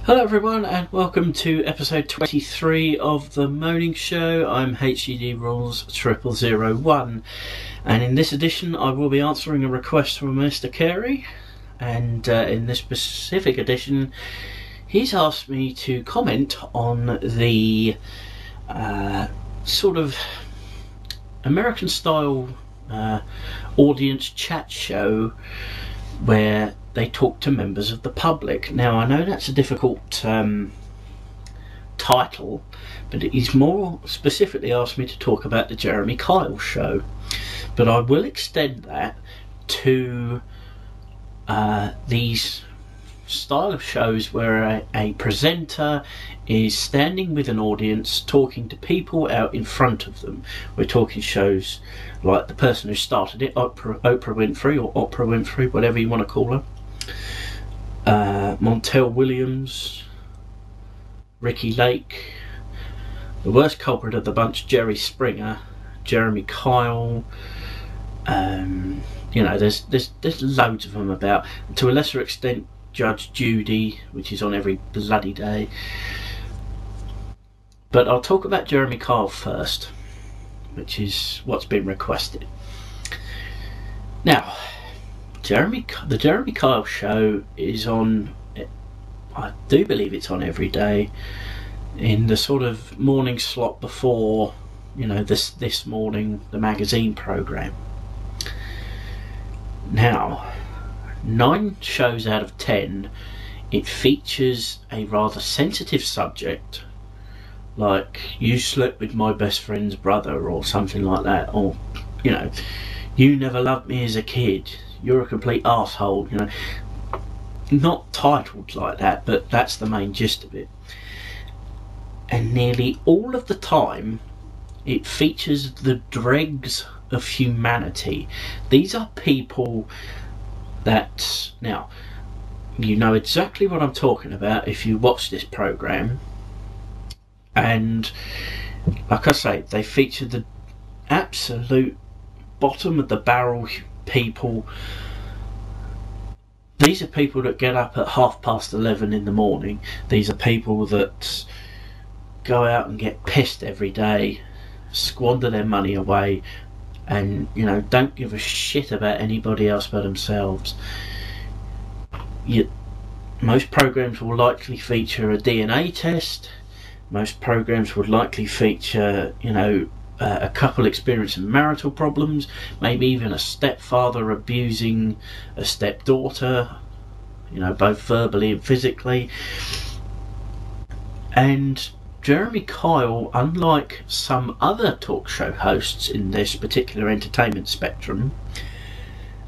Hello everyone and welcome to episode 23 of the Moaning Show. I'm HGD Rules 0001 and in this edition I will be answering a request from Mr. Carey, and in this specific edition he's asked me to comment on the sort of American style audience chat show where they talk to members of the public. Now I know that's a difficult title, but he's more specifically asked me to talk about the Jeremy Kyle show, but I will extend that to these style of shows where a presenter is standing with an audience talking to people out in front of them. We're talking shows like the person who started it, Opera Winfrey, or Opera Winfrey, whatever you want to call her, Montel Williams, Ricki Lake, the worst culprit of the bunch, Jerry Springer, Jeremy Kyle. You know, there's loads of them about. To a lesser extent, Judge Judy, which is on every bloody day. But I'll talk about Jeremy Kyle first, which is what's been requested. Now, the Jeremy Kyle show is on, I do believe it's on every day, in the sort of morning slot before, you know, this morning, the magazine programme. Now, 9 shows out of 10 it features a rather sensitive subject, like "you slept with my best friend's brother" or something like that, or, you know, "you never loved me as a kid, you're a complete arsehole," you know. Not titled like that, but that's the main gist of it. And nearly all of the time it features the dregs of humanity. These are people that, now, you know exactly what I'm talking about if you watch this programme, and like I say, they feature the absolute bottom of the barrel people. These are people that get up at 11:30 in the morning. These are people that go out and get pissed every day, squander their money away, and, you know, don't give a shit about anybody else but themselves. Most programs will likely feature a DNA test. Most programs would likely feature, you know, a couple experiencing marital problems, maybe even a stepfather abusing a stepdaughter, you know, both verbally and physically. And Jeremy Kyle, unlike some other talk show hosts in this particular entertainment spectrum,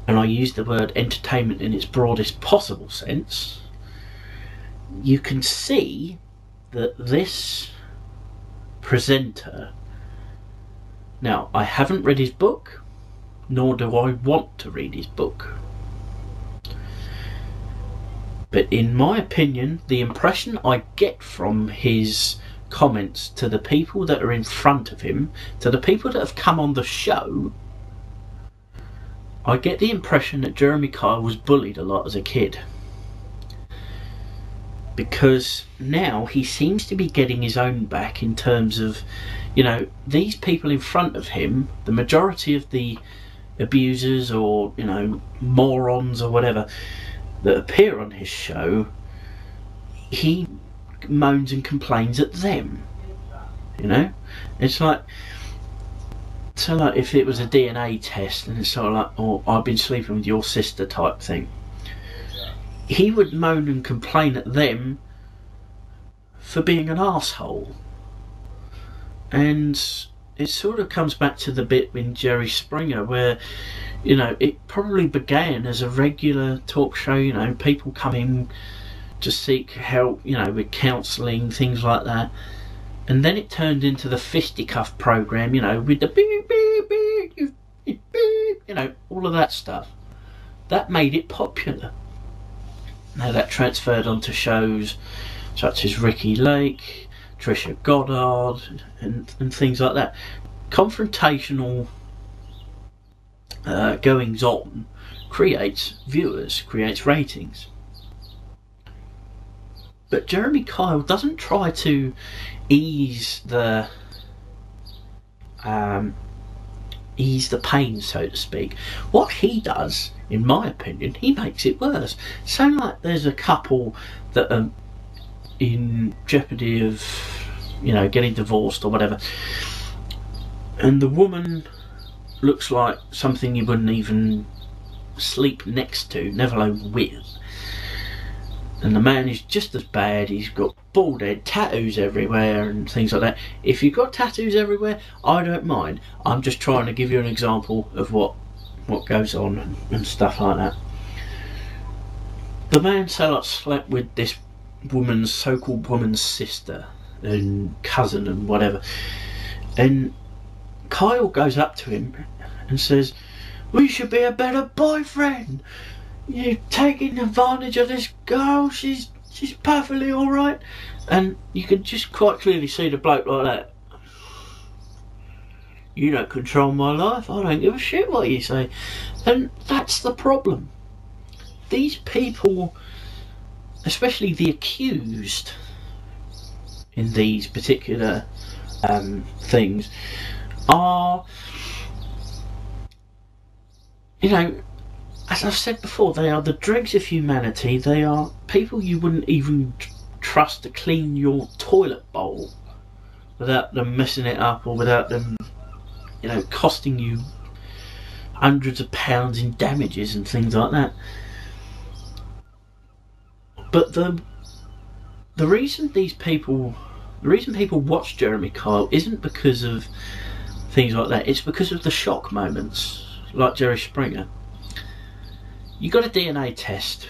and I use the word entertainment in its broadest possible sense, you can see that this presenter, now I haven't read his book, nor do I want to read his book, but in my opinion, the impression I get from his comments to the people that are in front of him, to the people that have come on the show, I get the impression that Jeremy Kyle was bullied a lot as a kid, because now he seems to be getting his own back in terms of, you know, these people in front of him, the majority of the abusers or, you know, morons or whatever that appear on his show, he moans and complains at them, you know. It's like, so like if it was a DNA test and it's sort of like, "oh, I've been sleeping with your sister" type thing, he would moan and complain at them for being an arsehole. And it sort of comes back to the bit in Jerry Springer where, you know, it probably began as a regular talk show, you know, people coming to seek help, you know, with counselling, things like that, and then it turned into the fisticuff programme, you know, with the beep beep beep beep beep, you know, all of that stuff. That made it popular. Now that transferred onto shows such as Ricki Lake, Trisha, Goddard, and things like that. Confrontational goings on creates viewers, creates ratings. But Jeremy Kyle doesn't try to ease the pain, so to speak. What he does, in my opinion, he makes it worse. So like there's a couple that are in jeopardy of, you know, getting divorced or whatever, and the woman looks like something you wouldn't even sleep next to, never alone with. And the man is just as bad. He's got bald head, tattoos everywhere and things like that. If you've got tattoos everywhere, I don't mind. I'm just trying to give you an example of what goes on and stuff like that. The man slept with this woman's, so-called woman's sister and cousin and whatever. And Kyle goes up to him and says, "We should be a better boyfriend. You're taking advantage of this girl. She's perfectly alright." And you can just quite clearly see the bloke like that. You don't control my life. I don't give a shit what you say. And that's the problem. These people, especially the accused in these particular things, are, you know, as I've said before, they are the dregs of humanity. They are people you wouldn't even trust to clean your toilet bowl without them messing it up, or without them, you know, costing you hundreds of pounds in damages and things like that. But the reason people watch Jeremy Kyle isn't because of things like that. It's because of the shock moments, like Jerry Springer. You got a DNA test,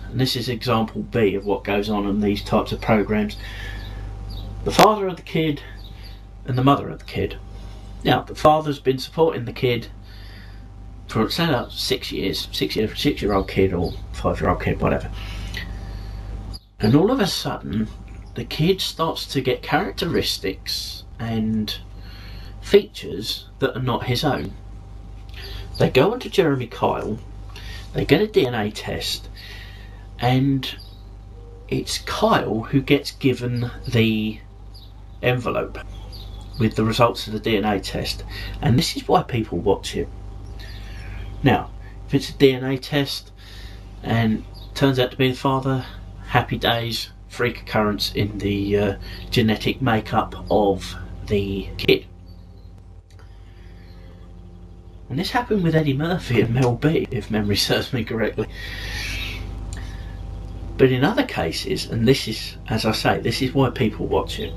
and this is example B of what goes on in these types of programs. The father of the kid and the mother of the kid. Now, the father's been supporting the kid for, say, like 6 years, 6-year-old kid or 5-year-old kid, whatever. And all of a sudden, the kid starts to get characteristics and features that are not his own. They go onto Jeremy Kyle. They get a DNA test, and it's Kyle who gets given the envelope with the results of the DNA test. And this is why people watch it. Now, if it's a DNA test and turns out to be the father, happy days, freak occurrence in the genetic makeup of the kid. And this happened with Eddie Murphy and Mel B, if memory serves me correctly. But in other cases, and this is, as I say, this is why people watch it,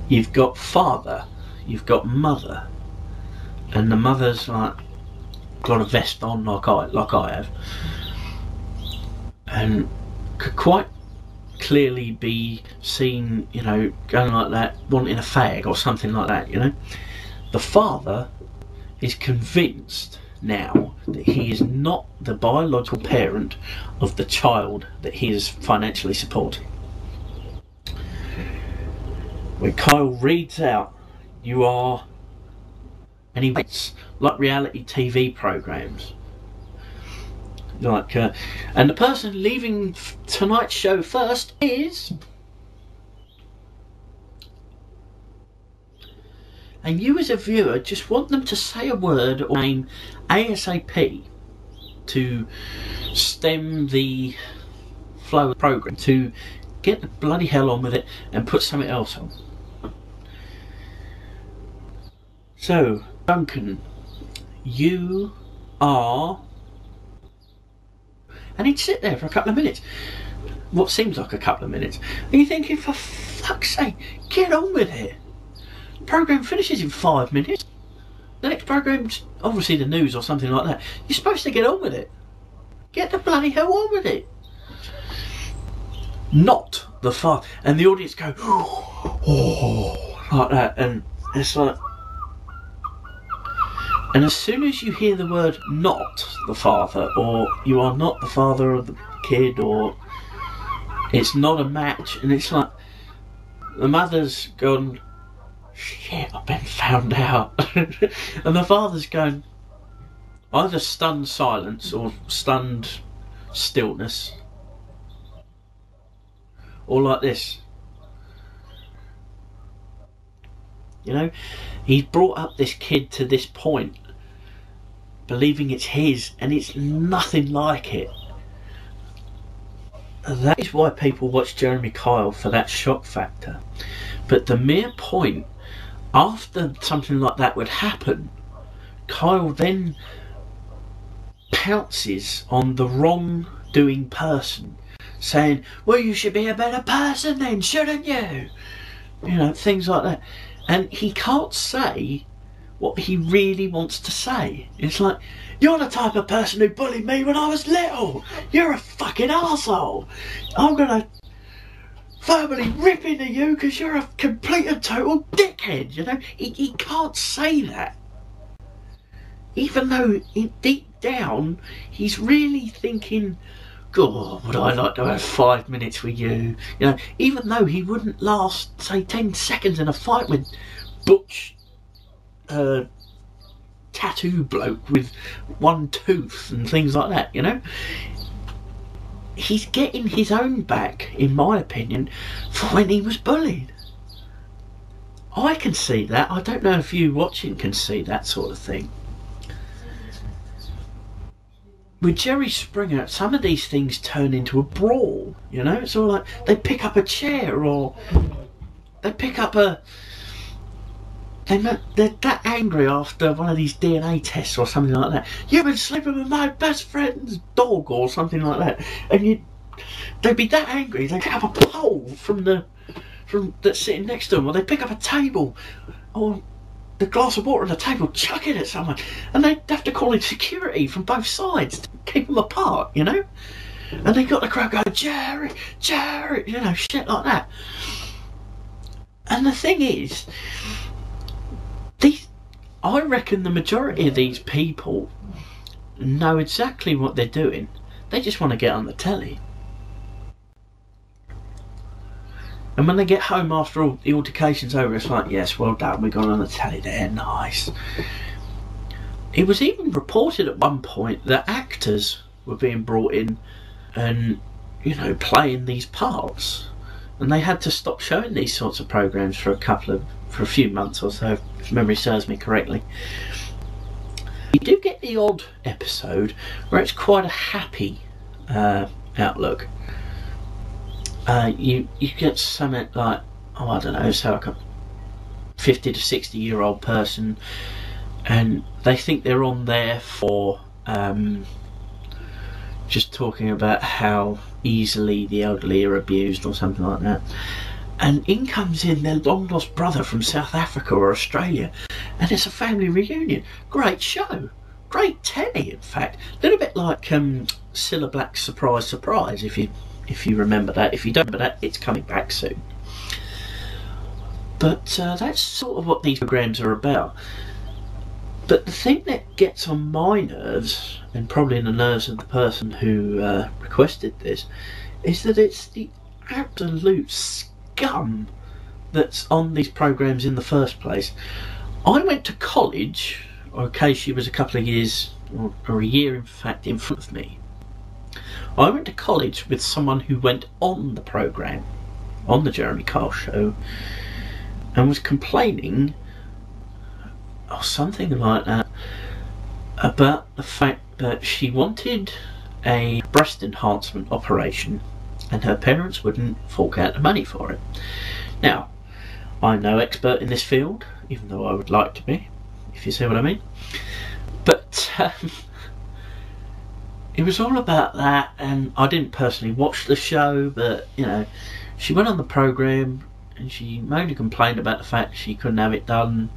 you've got father, you've got mother, and the mother's like got a vest on like I have, and could quite clearly be seen, you know, going like that, wanting a fag or something like that, you know. The father is convinced now that he is not the biological parent of the child that he is financially supporting. When Kyle reads out, "You are," and he waits, like reality TV programs, like, and the person leaving tonight's show first is, and you as a viewer just want them to say a word or name ASAP to stem the flow of the program, to get the bloody hell on with it and put something else on. So, Duncan, you are, and he'd sit there for a couple of minutes, what seems like a couple of minutes, and you're thinking, for fuck's sake, get on with it. The programme finishes in 5 minutes. The next programme's obviously the news or something like that. You're supposed to get on with it. Get the bloody hell on with it. Not the father. And the audience go, oh, like that. And it's like, and as soon as you hear the word "not the father," or "you are not the father of the kid," or "it's not a match," and it's like, the mother's gone, "Shit, I've been found out." And the father's going, either stunned silence or stunned stillness, or like this. You know, he's brought up this kid to this point, believing it's his, and it's nothing like it. That is why people watch Jeremy Kyle, for that shock factor. But the mere point, after something like that would happen, Kyle then pounces on the wrong-doing person, saying, well, you should be a better person then, shouldn't you? You know, things like that. And he can't say what he really wants to say. It's like, you're the type of person who bullied me when I was little. You're a fucking arsehole. I'm gonna verbally rip into you because you're a complete and total dickhead. You know, he can't say that. Even though deep down he's really thinking, God, would I like to have 5 minutes with you? You know, even though he wouldn't last, say, 10 seconds in a fight with Butch, tattoo bloke with one tooth and things like that, you know? He's getting his own back, in my opinion, for when he was bullied. I can see that. I don't know if you watching can see that sort of thing. With Jerry Springer, some of these things turn into a brawl, you know? It's all like, they pick up a chair, or they pick up a... They're that angry after one of these DNA tests or something like that. You've been sleeping with my best friend's dog or something like that. And they'd be that angry, they'd pick up a pole from that's sitting next to them, or they pick up a table, or the glass of water on the table, chuck it at someone, and they'd have to call in security from both sides to keep them apart, you know? And they got the crowd going, Jerry, Jerry, you know, shit like that. And the thing is, I reckon the majority of these people know exactly what they're doing. They just want to get on the telly. And when they get home after all the altercation's over, it's like, yes, well done, we got on the telly there, nice. It was even reported at one point that actors were being brought in and, you know, playing these parts. And they had to stop showing these sorts of programmes for a few months or so, if memory serves me correctly. You do get the odd episode where it's quite a happy outlook. You get something like, oh, I don't know, so like a 50 to 60 year old person, and they think they're on there for just talking about how easily the elderly are abused or something like that. And in comes in their long lost brother from South Africa or Australia, and it's a family reunion. Great show, great telly, in fact. A little bit like Cilla Black's Surprise Surprise, if you remember that. If you don't remember that, it's coming back soon. But that's sort of what these programs are about. But the thing that gets on my nerves, and probably the nerves of the person who requested this, is that it's the absolute scum that's on these programs in the first place. I went to college, okay, she was a couple of years, or a year in fact, in front of me. I went to college with someone who went on the programme, on the Jeremy Kyle show, and was complaining, or something like that, about the fact that she wanted a breast enhancement operation and her parents wouldn't fork out the money for it. Now, I'm no expert in this field, even though I would like to be, if you see what I mean. But it was all about that, and I didn't personally watch the show, but, you know, she went on the programme and she moaned and complained about the fact she couldn't have it done,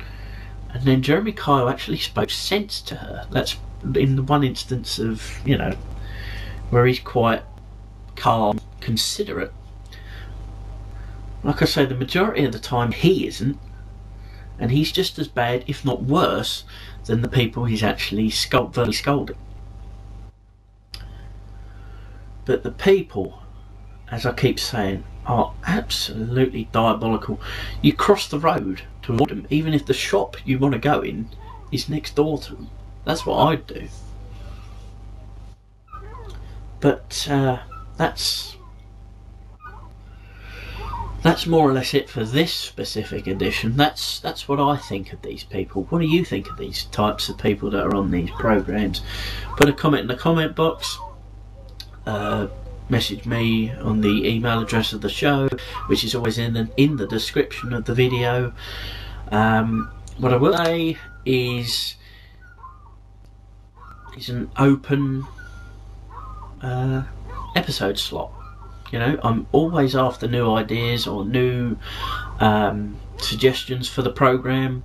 and then Jeremy Kyle actually spoke sense to her. That's in the one instance of, you know, where he's quite calm, considerate. Like I say, the majority of the time he isn't, and he's just as bad, if not worse, than the people he's actually verbally scolding. But the people, as I keep saying, are absolutely diabolical. You cross the road to avoid them, even if the shop you want to go in is next door to them. That's what I'd do. But that's that's more or less it for this specific edition. That's what I think of these people. What do you think of these types of people that are on these programs? Put a comment in the comment box. Message me on the email address of the show, which is always in the description of the video. What I will say is an open episode slot. You know, I'm always after new ideas or new suggestions for the program.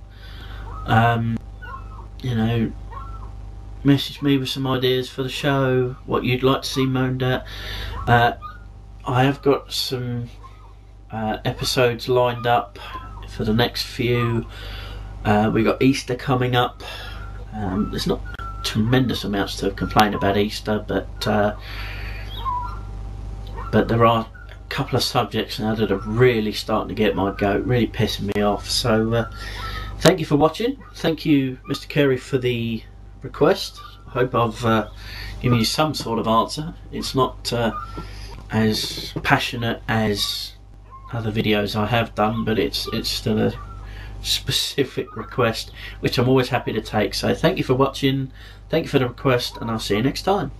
You know, message me with some ideas for the show, what you'd like to see moaned at. I have got some episodes lined up for the next few. We got Easter coming up. There's not tremendous amounts to complain about Easter, but there are a couple of subjects now that are really starting to get my goat, really pissing me off. So thank you for watching. Thank you, Mr. Carey, for the request. I hope I've given you some sort of answer. It's not as passionate as other videos I have done, but it's still a specific request, which I'm always happy to take. So thank you for watching, thank you for the request, and I'll see you next time.